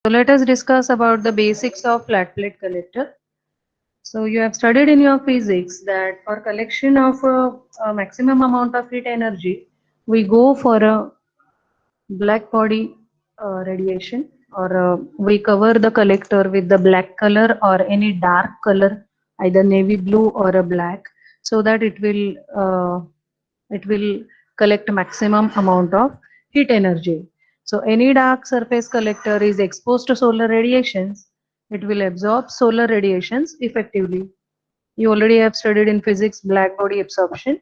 So let us discuss about the basics of flat plate collector. So you have studied in your physics that for collection of a maximum amount of heat energy, we go for a black body radiation, or we cover the collector with the black color or any dark color, either navy blue or a black, so that it will collect maximum amount of heat energy. So any dark surface collector is exposed to solar radiations. It will absorb solar radiations effectively. You already have studied in physics black body absorption.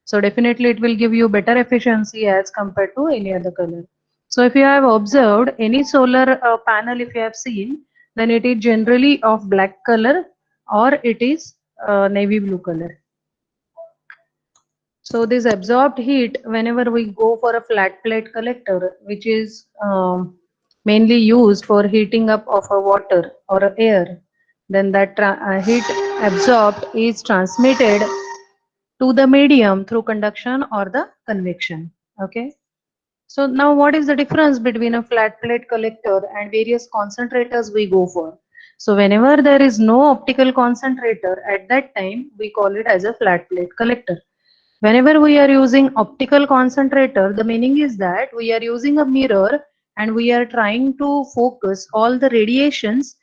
So definitely it will give you better efficiency as compared to any other color. So if you have observed any solar panel, if you have seen, then it is generally of black color or it is navy blue color. So this absorbed heat, whenever we go for a flat plate collector, which is mainly used for heating up of a water or a air, then that heat absorbed is transmitted to the medium through conduction or the convection. Okay. So now what is the difference between a flat plate collector and various concentrators we go for? So whenever there is no optical concentrator, at that time we call it as a flat plate collector. Whenever we are using optical concentrator, the meaning is that we are using a mirror and we are trying to focus all the radiations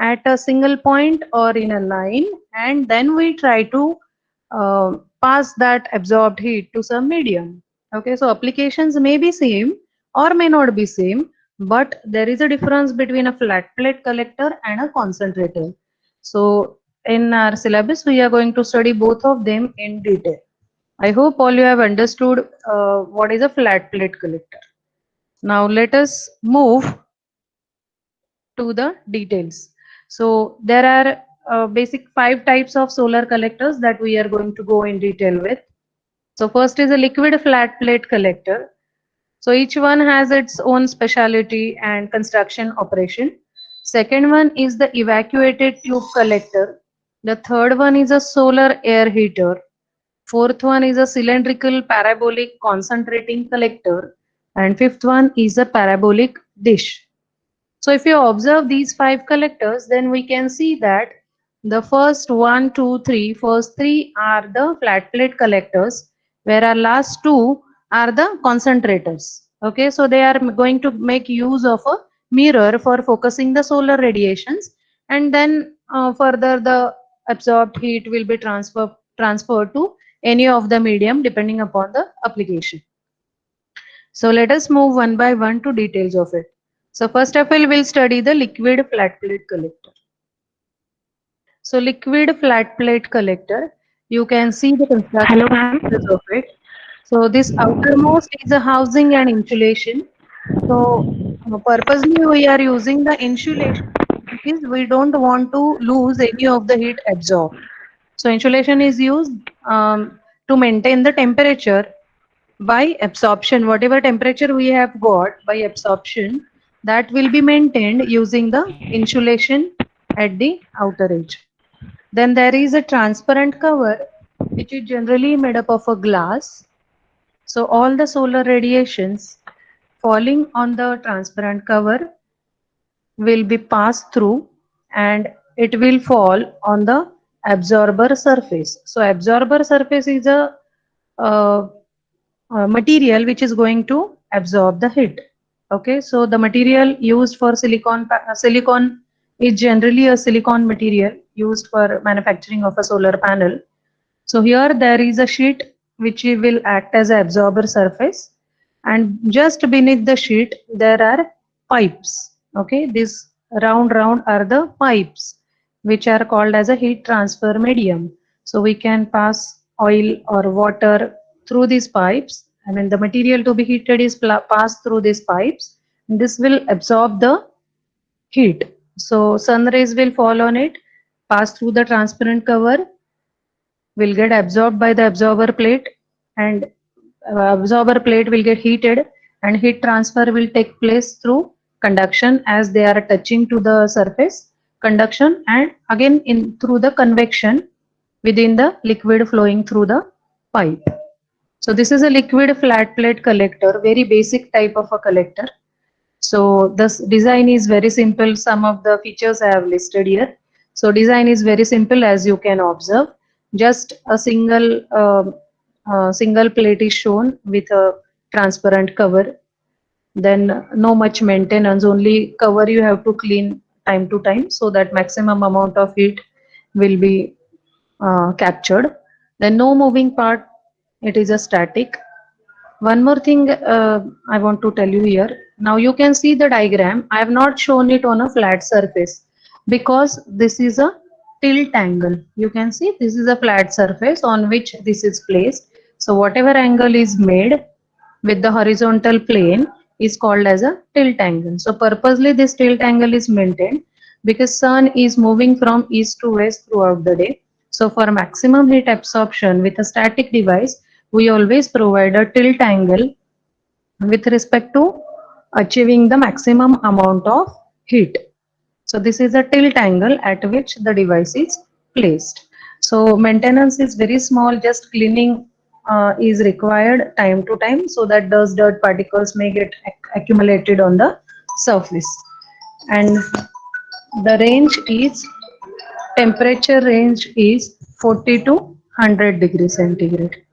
at a single point or in a line, and then we try to pass that absorbed heat to some medium. Okay, so applications may be same or may not be same, but there is a difference between a flat plate collector and a concentrator. So in our syllabus, we are going to study both of them in detail. I hope all you have understood what is a flat plate collector. Now let us move to the details. So there are basic 5 types of solar collectors that we are going to go in detail with. So first is a liquid flat plate collector. So each one has its own specialty and construction operation. Second one is the evacuated tube collector. The third one is a solar air heater. Fourth one is a cylindrical parabolic concentrating collector. And fifth one is a parabolic dish. So if you observe these 5 collectors, then we can see that the first one, two, three, first three are the flat plate collectors, where our last two are the concentrators. Okay, so they are going to make use of a mirror for focusing the solar radiations, and then further the absorbed heat will be transferred to any of the medium depending upon the application. So let us move one by one to details of it. So first of all, we'll study the liquid flat plate collector. So liquid flat plate collector, you can see the construction Hello, ma'am. features of it. So this outermost is a housing and insulation. So purposely we are using the insulation because we don't want to lose any of the heat absorbed. So insulation is used to maintain the temperature by absorption. Whatever temperature we have got by absorption, that will be maintained using the insulation at the outer edge. Then there is a transparent cover which is generally made up of a glass. So all the solar radiations falling on the transparent cover will be passed through, and it will fall on the absorber surface. So absorber surface is a uh, material which is going to absorb the heat. Okay, so the material used for silicon is generally a silicon material used for manufacturing of a solar panel. So here there is a sheet which will act as an absorber surface, and just beneath the sheet there are pipes. Okay, these round are the pipes which are called as a heat transfer medium. So we can pass oil or water through these pipes. I mean the material to be heated is passed through these pipes. This will absorb the heat. So sun rays will fall on it, pass through the transparent cover, will get absorbed by the absorber plate, and absorber plate will get heated, and heat transfer will take place through conduction as they are touching to the surface, conduction, and again in through the convection within the liquid flowing through the pipe. So this is a liquid flat plate collector, very basic type of a collector. So this design is very simple. Some of the features I have listed here. So design is very simple as you can observe. Just a single plate is shown with a transparent cover. Then no much maintenance, only cover you have to clean time to time so that maximum amount of heat will be captured. Then no moving part, it is a static. One more thing I want to tell you here. Now you can see the diagram. I have not shown it on a flat surface because this is a tilt angle. You can see this is a flat surface on which this is placed. So whatever angle is made with the horizontal plane is called as a tilt angle. So purposely this tilt angle is maintained because sun is moving from east to west throughout the day. So for maximum heat absorption with a static device, we always provide a tilt angle with respect to achieving the maximum amount of heat. So this is a tilt angle at which the device is placed. So maintenance is very small, just cleaning is required time to time so that those dirt particles may get accumulated on the surface. And the range is, temperature range is 40 to 100 degrees centigrade.